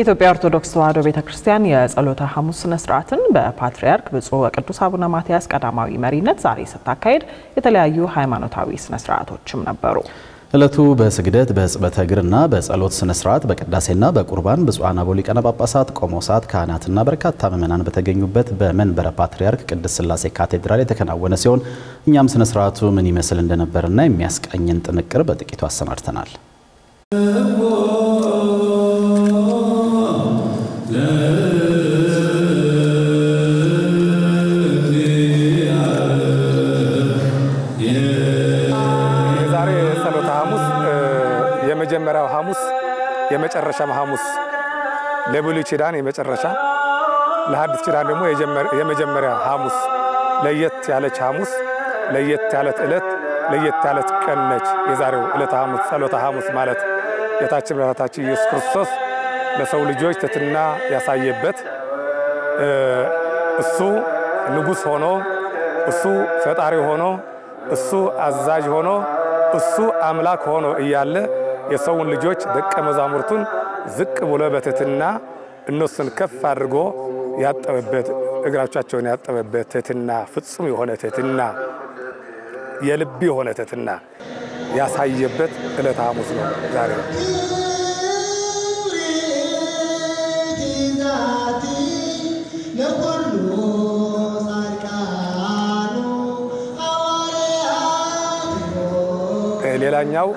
የኢትዮጵያ ኦርቶዶክስ ተዋሕዶ ቤተክርስቲያን የጸሎተ ሐሙስ ስነ ስርዓትን በፓትርያርክ ብፁዕ ወቅዱስ አቡነ ማትያስ ቀዳማዊ መሪነት ዛሬ ስታካሄድ የተለያዩ ሃይማኖታዊ ስነ ስርዓቶችም ነበሩ። እለቱ በስግደት በጽበተ እግርና በጸሎት ስነ ስርዓት በቅዳሴና በቁርባን ብፁዓን አበው ሊቃነ ጳጳሳት ቆሞሳት ካህናትና በርካታ ምዕመናን በተገኙበት በመንበረ ፓትርያርክ ቅድስት ሥላሴ ካቴድራል የተከናወነ ሲሆን እኛም ስነ ስርዓቱ ምን ይመስል እንደነበርና የሚያስቃኝን ጥንቅር በጥቂቱ አሰናድተናል። የመጀመሪያው ሐሙስ የመጨረሻው ሐሙስ ለብሉይ ኪዳን የመጨረሻ ለሐዲስ ኪዳን ደግሞ የመጀመሪያ ሐሙስ ለየት ያለች ሐሙስ ለየት ያለት ዕለት ለየት ያለት ቀን ነች። የዛሬው ዕለተ ሐሙስ ጸሎተ ሐሙስ ማለት ጌታችን መድኃኒታችን ኢየሱስ ክርስቶስ ለሰው ልጆች ትሕትና ያሳየበት እሱ ንጉሥ ሆኖ እሱ ፈጣሪ ሆኖ እሱ አዛዥ ሆኖ እሱ አምላክ ሆኖ እያለ የሰውን ልጆች ደቀ መዛሙርቱን ዝቅ ብሎ በትሕትና እነሱን ከፍ አድርጎ ያጠበበት እግራቸውን ያጠበበት ትሕትና ፍጹም የሆነ ትሕትና የልብ የሆነ ትሕትና ያሳየበት ዕለተ ሐሙስ ነው ዛሬ። ሌላኛው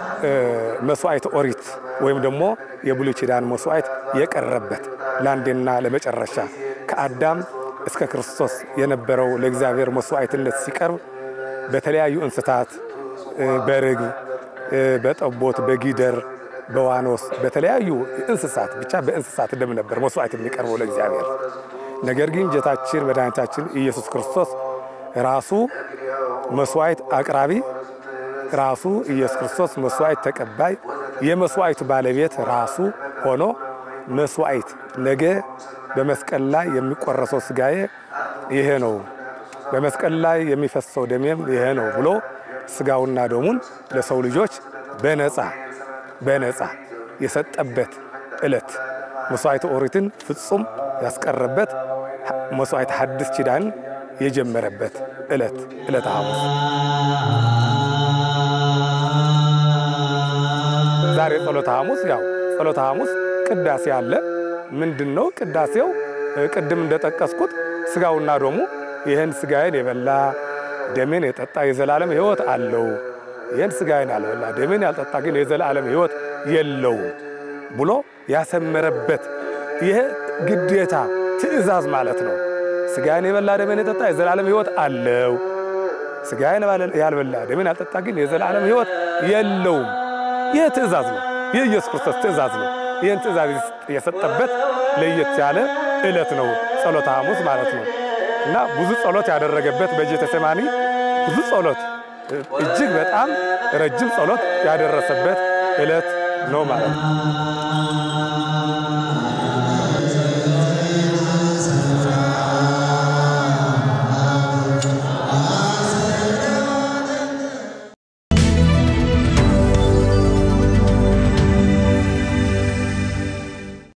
መስዋዕት ኦሪት ወይም ደግሞ የብሉይ ኪዳን መስዋዕት የቀረበት ለአንዴና ለመጨረሻ ከአዳም እስከ ክርስቶስ የነበረው ለእግዚአብሔር መስዋዕትነት ሲቀርብ በተለያዩ እንስሳት በርግብ በጠቦት በጊደር በዋኖስ በተለያዩ እንስሳት ብቻ በእንስሳት ደም ነበር መስዋዕት የሚቀርበው ለእግዚአብሔር። ነገር ግን ጌታችን መድኃኒታችን ኢየሱስ ክርስቶስ ራሱ መስዋዕት አቅራቢ ራሱ ኢየሱስ ክርስቶስ መስዋዕት ተቀባይ የመስዋዕቱ ባለቤት ራሱ ሆኖ መስዋዕት ነገ በመስቀል ላይ የሚቆረሰው ስጋዬ ይሄ ነው በመስቀል ላይ የሚፈሰው ደሜም ይሄ ነው ብሎ ስጋውና ደሙን ለሰው ልጆች በነፃ የሰጠበት ዕለት መስዋዕት ኦሪትን ፍጹም ያስቀረበት መስዋዕት ሐዲስ ኪዳን የጀመረበት ዕለተ ሐሙስ ዛሬ ጸሎተ ሐሙስ ያው ጸሎተ ሐሙስ ቅዳሴ አለ። ምንድነው ቅዳሴው? ቅድም እንደጠቀስኩት ስጋውና ደሙ ይሄን ስጋዬን የበላ ደሜን የጠጣ የዘላለም ሕይወት አለው፣ ይሄን ስጋዬን ያልበላ ደሜን ያልጠጣ ግን የዘላለም ሕይወት የለው ብሎ ያሰመረበት ይሄ ግዴታ ትእዛዝ ማለት ነው። ስጋዬን የበላ ደሜን የጠጣ የዘላለም ሕይወት አለው፣ ስጋዬን ያልበላ ደሜን ያልጠጣ ግን የዘላለም ሕይወት የለውም። ይህ ትእዛዝ ነው። የኢየሱስ ክርስቶስ ትእዛዝ ነው። ይህን ትእዛዝ የሰጠበት ለየት ያለ ዕለት ነው ጸሎተ ሐሙስ ማለት ነው እና ብዙ ጸሎት ያደረገበት በጌቴሴማኒ ብዙ ጸሎት እጅግ በጣም ረጅም ጸሎት ያደረሰበት ዕለት ነው ማለት ነው።